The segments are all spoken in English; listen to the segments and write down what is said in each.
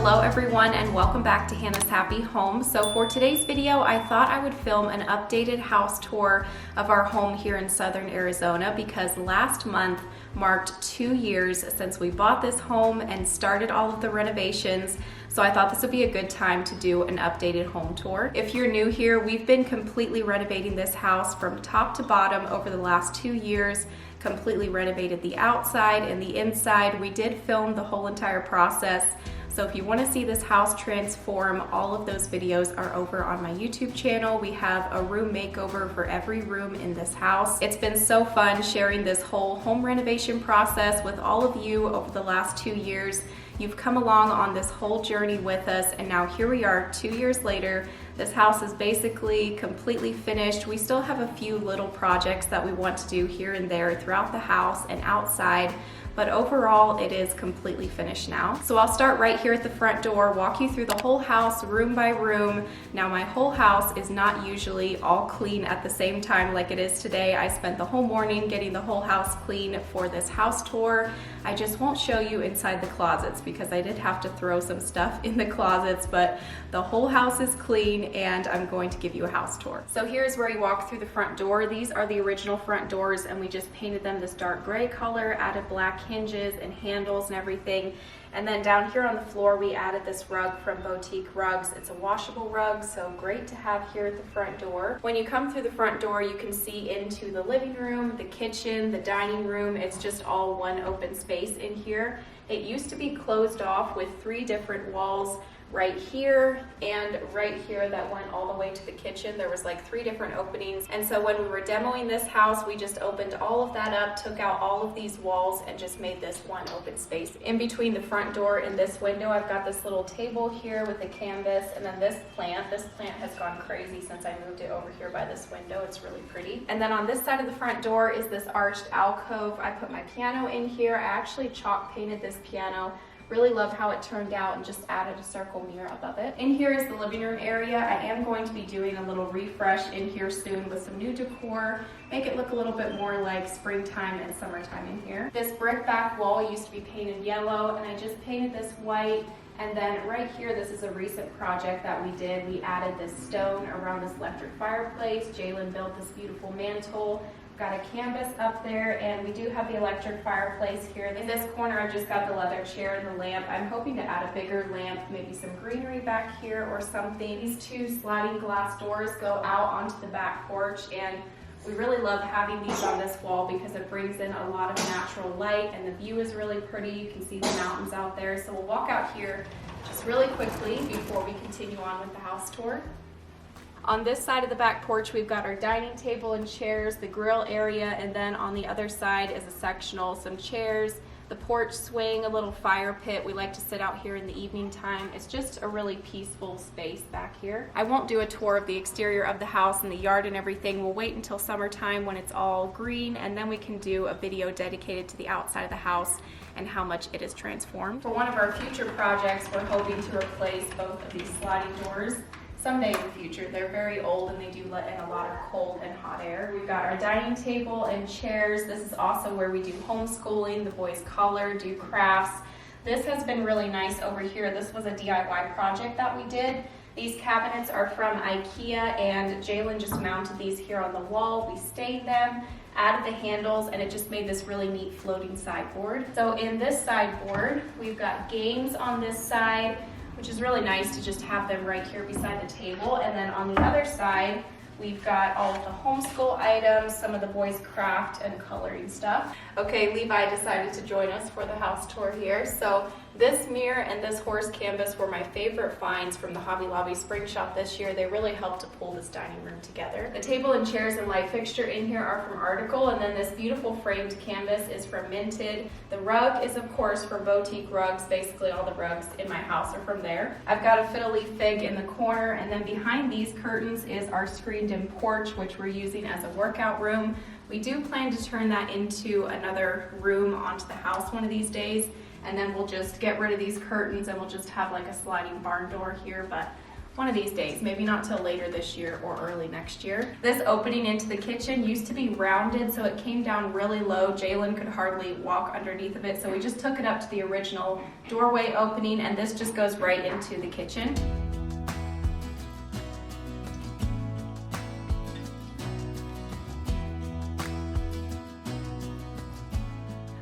Hello everyone and welcome back to Hannah's Happy Home. So for today's video, I thought I would film an updated house tour of our home here in Southern Arizona because last month marked 2 years since we bought this home and started all of the renovations. So I thought this would be a good time to do an updated home tour. If you're new here, we've been completely renovating this house from top to bottom over the last 2 years. Completely renovated the outside and the inside. We did film the whole entire process. So if you want to see this house transform, all of those videos are over on my YouTube channel. We have a room makeover for every room in this house. It's been so fun sharing this whole home renovation process with all of you over the last 2 years. You've come along on this whole journey with us, and now here we are 2 years later. This house is basically completely finished. We still have a few little projects that we want to do here and there throughout the house and outside, but overall it is completely finished now. So I'll start right here at the front door, walk you through the whole house room by room. Now my whole house is not usually all clean at the same time like it is today. I spent the whole morning getting the whole house clean for this house tour. I just won't show you inside the closets because I did have to throw some stuff in the closets, but the whole house is clean and I'm going to give you a house tour. So here's where you walk through the front door. These are the original front doors and we just painted them this dark gray color, added black hinges and handles and everything. And then down here on the floor, we added this rug from Boutique Rugs. It's a washable rug, so great to have here at the front door. When you come through the front door, you can see into the living room, the kitchen, the dining room. It's just all one open space in here. It used to be closed off with 3 different walls right here and right here that went all the way to the kitchen. There was like 3 different openings, and so when we were demoing this house, we just opened all of that up, took out all of these walls and just made this one open space. In between the front door and this window, I've got this little table here with a canvas, and then this plant has gone crazy since I moved it over here by this window. It's really pretty. And then on this side of the front door is this arched alcove. I put my piano in here. I actually chalk painted this piano. Really love how it turned out and just added a circle mirror above it. In here is the living room area. I am going to be doing a little refresh in here soon with some new decor, make it look a little bit more like springtime and summertime in here. This brick back wall used to be painted yellow and I just painted this white. And then right here, this is a recent project that we did. We added this stone around this electric fireplace. Jalen built this beautiful mantle. Got a canvas up there, and we do have the electric fireplace here. In this corner, I've just got the leather chair and the lamp. I'm hoping to add a bigger lamp, maybe some greenery back here or something. These 2 sliding glass doors go out onto the back porch, and we really love having these on this wall because it brings in a lot of natural light, and the view is really pretty. You can see the mountains out there. So we'll walk out here just really quickly before we continue on with the house tour. On this side of the back porch, we've got our dining table and chairs, the grill area, and then on the other side is a sectional, some chairs, the porch swing, a little fire pit. We like to sit out here in the evening time. It's just a really peaceful space back here. I won't do a tour of the exterior of the house and the yard and everything. We'll wait until summertime when it's all green, and then we can do a video dedicated to the outside of the house and how much it is transformed. For one of our future projects, we're hoping to replace both of these sliding doors. Someday in the future. They're very old and they do let in a lot of cold and hot air. We've got our dining table and chairs. This is also where we do homeschooling. The boys color, do crafts. This has been really nice over here. This was a DIY project that we did. These cabinets are from IKEA and Jalen just mounted these here on the wall. We stained them, added the handles, and it just made this really neat floating sideboard. So in this sideboard, we've got games on this side, which is really nice to just have them right here beside the table. And then on the other side, we've got all of the homeschool items, some of the boys' craft and coloring stuff. Okay, Levi decided to join us for the house tour here. So this mirror and this horse canvas were my favorite finds from the Hobby Lobby Spring Shop this year. They really helped to pull this dining room together. The table and chairs and light fixture in here are from Article, and then this beautiful framed canvas is from Minted. The rug is, of course, from Boutique Rugs. Basically all the rugs in my house are from there. I've got a fiddle leaf fig in the corner, and then behind these curtains is our screened-in porch, which we're using as a workout room. We do plan to turn that into another room onto the house one of these days, and then we'll just get rid of these curtains and we'll just have like a sliding barn door here, but one of these days, maybe not till later this year or early next year. This opening into the kitchen used to be rounded, so it came down really low. Jalen could hardly walk underneath of it, so we just took it up to the original doorway opening, and this just goes right into the kitchen.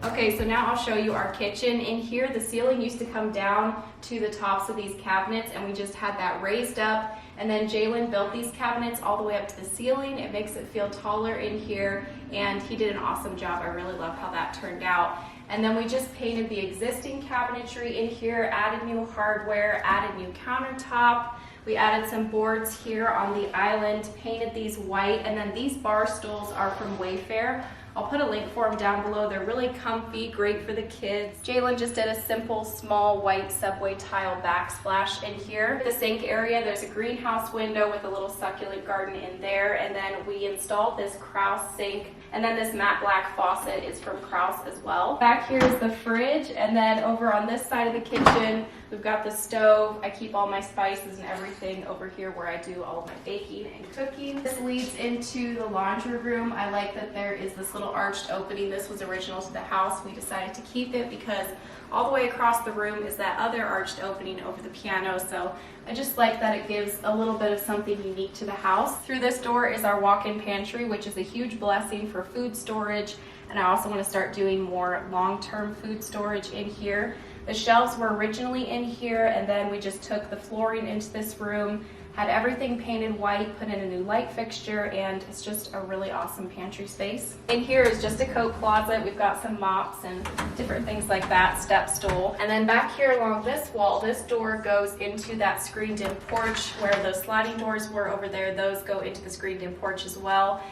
Okay, so now I'll show you our kitchen. In here, the ceiling used to come down to the tops of these cabinets, and we just had that raised up. And then Jalen built these cabinets all the way up to the ceiling. It makes it feel taller in here, and he did an awesome job. I really love how that turned out. And then we just painted the existing cabinetry in here, added new hardware, added new countertop. We added some boards here on the island, painted these white, and then these bar stools are from Wayfair. I'll put a link for them down below. They're really comfy, great for the kids. Jalen just did a simple, small white subway tile backsplash in here. The sink area, there's a greenhouse window with a little succulent garden in there, and then we installed this Kraus sink, and then this matte black faucet is from Kraus as well. Back here is the fridge, and then over on this side of the kitchen, we've got the stove. I keep all my spices and everything over here where I do all of my baking and cooking. This leads into the laundry room. I like that there is this little arched opening. This was original to the house. We decided to keep it because all the way across the room is that other arched opening over the piano, so I just like that it gives a little bit of something unique to the house. Through this door is our walk-in pantry, which is a huge blessing for food storage, and I also want to start doing more long-term food storage in here. The shelves were originally in here, and then we just took the flooring into this room, had everything painted white, put in a new light fixture, and it's just a really awesome pantry space. In here is just a coat closet. We've got some mops and different things like that, step stool. And then back here along this wall, this door goes into that screened-in porch where those sliding doors were over there. Those go into the screened-in porch as well.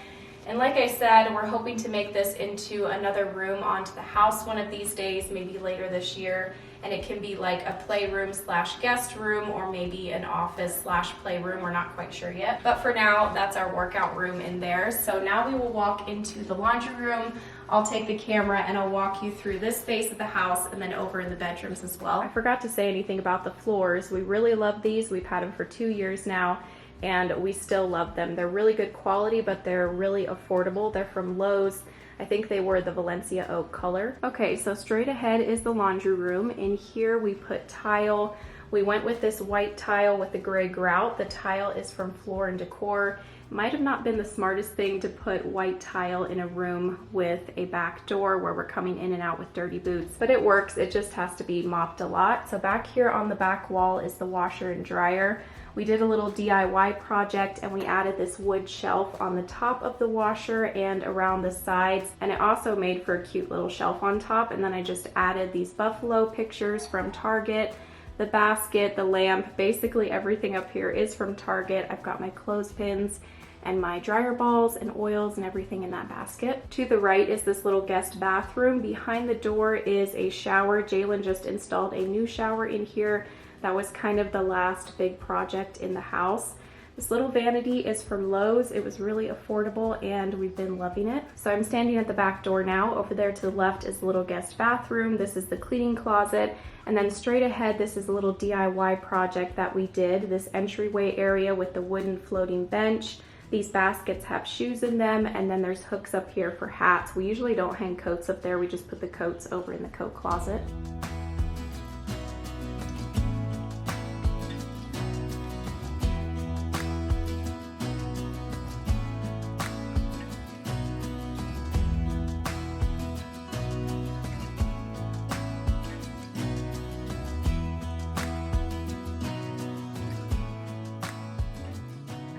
And like I said, we're hoping to make this into another room onto the house one of these days, maybe later this year. And it can be like a playroom slash guest room, or maybe an office slash playroom. We're not quite sure yet. But for now, that's our workout room in there. So now we will walk into the laundry room. I'll take the camera and I'll walk you through this space of the house and then over in the bedrooms as well. I forgot to say anything about the floors. We really love these. We've had them for 2 years now, and we still love them. They're really good quality, but they're really affordable. They're from Lowe's. I think they were the Valencia oak color. Okay, so straight ahead is the laundry room. In here we put tile. We went with this white tile with the gray grout. The tile is from Floor & Decor. Might have not been the smartest thing to put white tile in a room with a back door where we're coming in and out with dirty boots, but it works. It just has to be mopped a lot. So back here on the back wall is the washer and dryer. We did a little DIY project and we added this wood shelf on the top of the washer and around the sides, and it also made for a cute little shelf on top. And then I just added these buffalo pictures from Target, the basket, the lamp, basically everything up here is from Target. I've got my clothespins and my dryer balls and oils and everything in that basket. To the right is this little guest bathroom. Behind the door is a shower. Jalen just installed a new shower in here. That was kind of the last big project in the house. This little vanity is from Lowe's. It was really affordable and we've been loving it. So I'm standing at the back door now. Over there to the left is the little guest bathroom. This is the cleaning closet. And then straight ahead, this is a little DIY project that we did. This entryway area with the wooden floating bench. These baskets have shoes in them, and then there's hooks up here for hats. We usually don't hang coats up there. We just put the coats over in the coat closet.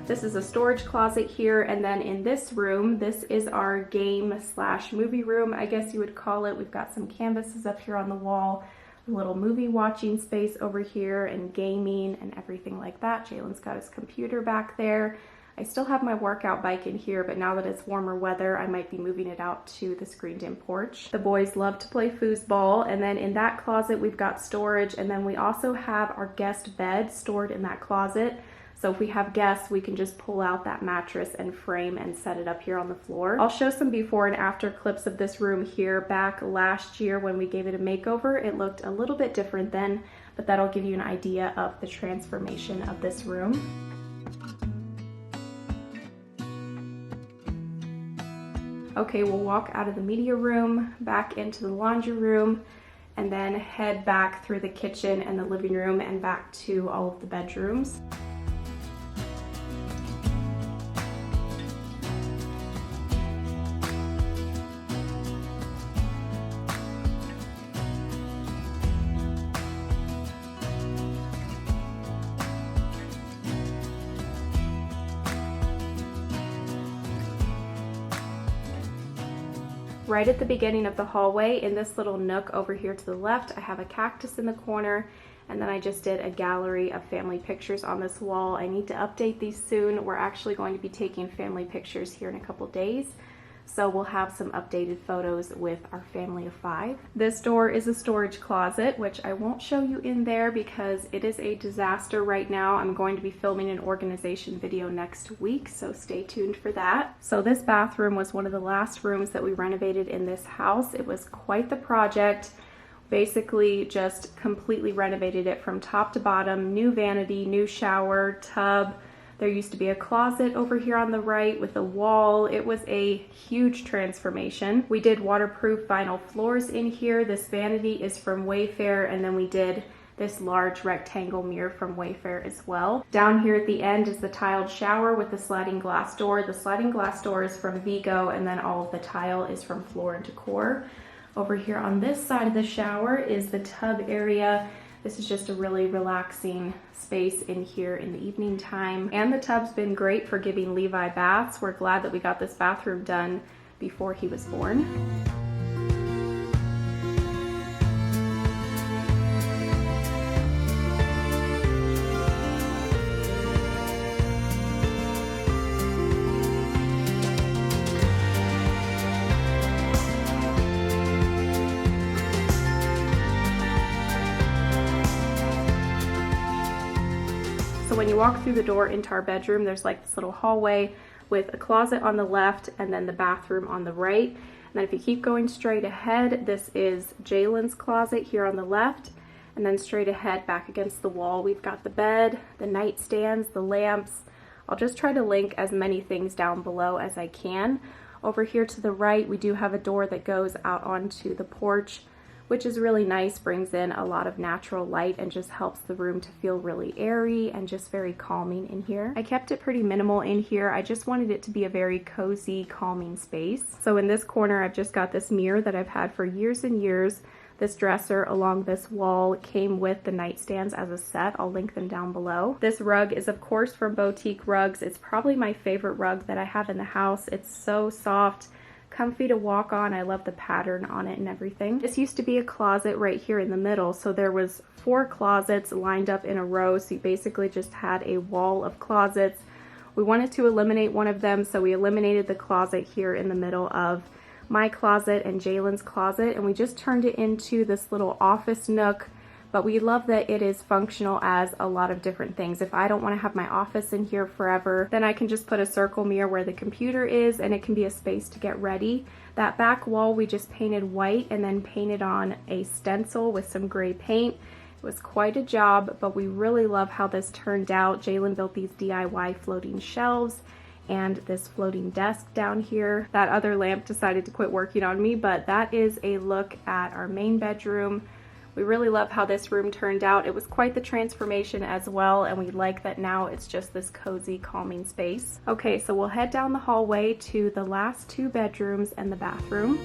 This is a storage closet here, and then in this room, this is our game slash movie room, I guess you would call it. We've got some canvases up here on the wall, a little movie watching space over here, and gaming and everything like that. Jalen's got his computer back there. I still have my workout bike in here, but now that it's warmer weather, I might be moving it out to the screened-in porch. The boys love to play foosball, and then in that closet, we've got storage, and then we also have our guest bed stored in that closet. So if we have guests, we can just pull out that mattress and frame and set it up here on the floor. I'll show some before and after clips of this room here. Back last year when we gave it a makeover, it looked a little bit different then, but that'll give you an idea of the transformation of this room. Okay, we'll walk out of the media room, back into the laundry room, and then head back through the kitchen and the living room and back to all of the bedrooms. Right at the beginning of the hallway, in this little nook over here to the left, I have a cactus in the corner, and then I just did a gallery of family pictures on this wall. I need to update these soon. We're actually going to be taking family pictures here in a couple days, so we'll have some updated photos with our family of 5. This door is a storage closet, which I won't show you in there because it is a disaster right now. I'm going to be filming an organization video next week, so stay tuned for that. So this bathroom was one of the last rooms that we renovated in this house. It was quite the project. Basically just completely renovated it from top to bottom. New vanity, new shower, tub. There used to be a closet over here on the right with a wall. It was a huge transformation. We did waterproof vinyl floors in here. This vanity is from Wayfair, and then we did this large rectangle mirror from Wayfair as well. Down here at the end is the tiled shower with the sliding glass door. The sliding glass door is from Vigo, and then all of the tile is from Floor & Decor. Over here on this side of the shower is the tub area. This is just a really relaxing space in here in the evening time. And the tub's been great for giving Levi baths. We're glad that we got this bathroom done before he was born. So when you walk through the door into our bedroom, there's like this little hallway with a closet on the left and then the bathroom on the right. And then if you keep going straight ahead, this is Jalen's closet here on the left. And then straight ahead back against the wall, we've got the bed, the nightstands, the lamps. I'll just try to link as many things down below as I can. Over here to the right, we do have a door that goes out onto the porch, which is really nice, brings in a lot of natural light and just helps the room to feel really airy and just very calming in here. I kept it pretty minimal in here. I just wanted it to be a very cozy, calming space. So in this corner, I've just got this mirror that I've had for years and years. This dresser along this wall came with the nightstands as a set. I'll link them down below. This rug is of course from Boutique Rugs. It's probably my favorite rug that I have in the house. It's so soft, comfy to walk on. I love the pattern on it and everything. This used to be a closet right here in the middle, so there was 4 closets lined up in a row, so you basically just had a wall of closets. We wanted to eliminate one of them, so we eliminated the closet here in the middle of my closet and Jalen's closet, and we just turned it into this little office nook. But we love that it is functional as a lot of different things. If I don't want to have my office in here forever, then I can just put a circle mirror where the computer is, and it can be a space to get ready. That back wall we just painted white and then painted on a stencil with some gray paint. It was quite a job, but we really love how this turned out. Jalen built these DIY floating shelves and this floating desk down here. That other lamp decided to quit working on me, but that is a look at our main bedroom. We really love how this room turned out. It was quite the transformation as well, and we like that now it's just this cozy, calming space. Okay, so we'll head down the hallway to the last 2 bedrooms and the bathroom.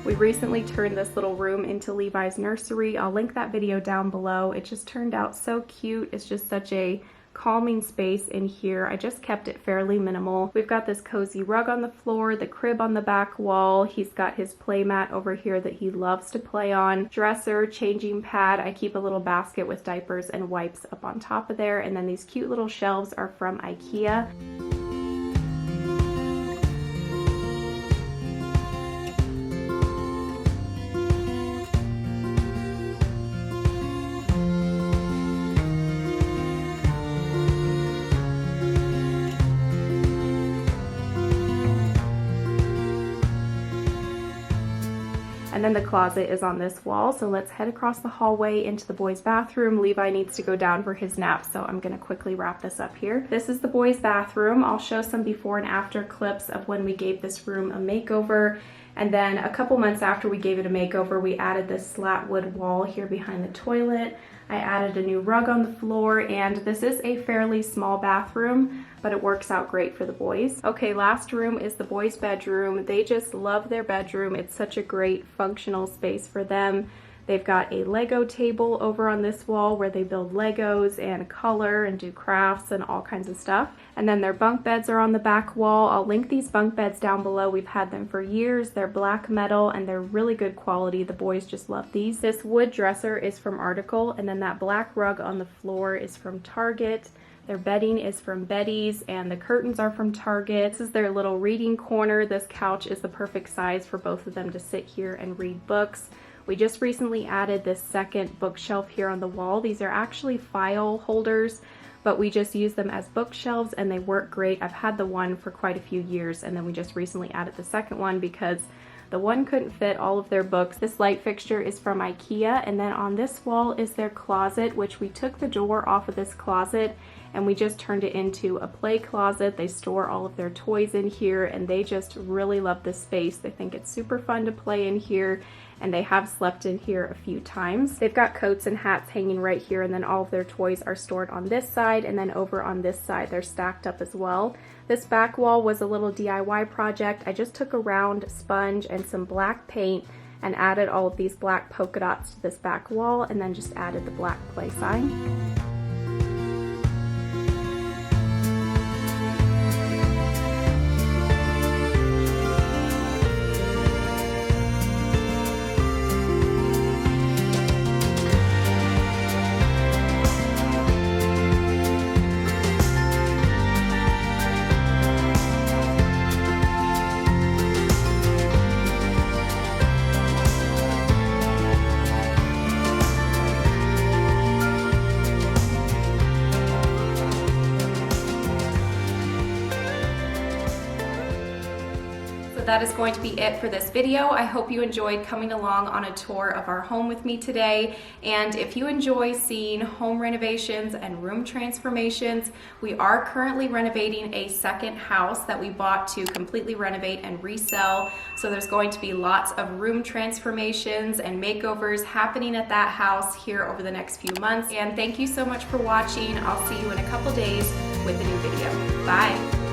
We recently turned this little room into Levi's nursery. I'll link that video down below. It just turned out so cute. It's just such a calming space in here. I just kept it fairly minimal. We've got this cozy rug on the floor, the crib on the back wall. He's got his play mat over here that he loves to play on. Dresser, changing pad. I keep a little basket with diapers and wipes up on top of there. And then these cute little shelves are from IKEA. And then the closet is on this wall. So let's head across the hallway into the boys' bathroom. Levi needs to go down for his nap, so I'm gonna quickly wrap this up here. This is the boys' bathroom. I'll show some before and after clips of when we gave this room a makeover. And then a couple months after we gave it a makeover, we added this slat wood wall here behind the toilet. I added a new rug on the floor, and this is a fairly small bathroom, but it works out great for the boys. Okay, last room is the boys' bedroom. They just love their bedroom. It's such a great functional space for them. They've got a Lego table over on this wall where they build Legos and color and do crafts and all kinds of stuff. And then their bunk beds are on the back wall. I'll link these bunk beds down below. We've had them for years. They're black metal and they're really good quality. The boys just love these. This wood dresser is from Article, and then that black rug on the floor is from Target. Their bedding is from Betty's, and the curtains are from Target. This is their little reading corner. This couch is the perfect size for both of them to sit here and read books. We just recently added this second bookshelf here on the wall. These are actually file holders, but we just use them as bookshelves and they work great. I've had the one for quite a few years, and then we just recently added the second one because the one couldn't fit all of their books. This light fixture is from IKEA, and then on this wall is their closet, which we took the door off of this closet and we just turned it into a play closet. They store all of their toys in here, and they just really love this space. They think it's super fun to play in here, and they have slept in here a few times. They've got coats and hats hanging right here, and then all of their toys are stored on this side, and then over on this side they're stacked up as well. This back wall was a little DIY project. I just took a round sponge and some black paint and added all of these black polka dots to this back wall, and then just added the black play sign. That is going to be it for this video. I hope you enjoyed coming along on a tour of our home with me today. And if you enjoy seeing home renovations and room transformations, we are currently renovating a second house that we bought to completely renovate and resell. So there's going to be lots of room transformations and makeovers happening at that house here over the next few months. And thank you so much for watching. I'll see you in a couple days with a new video. Bye.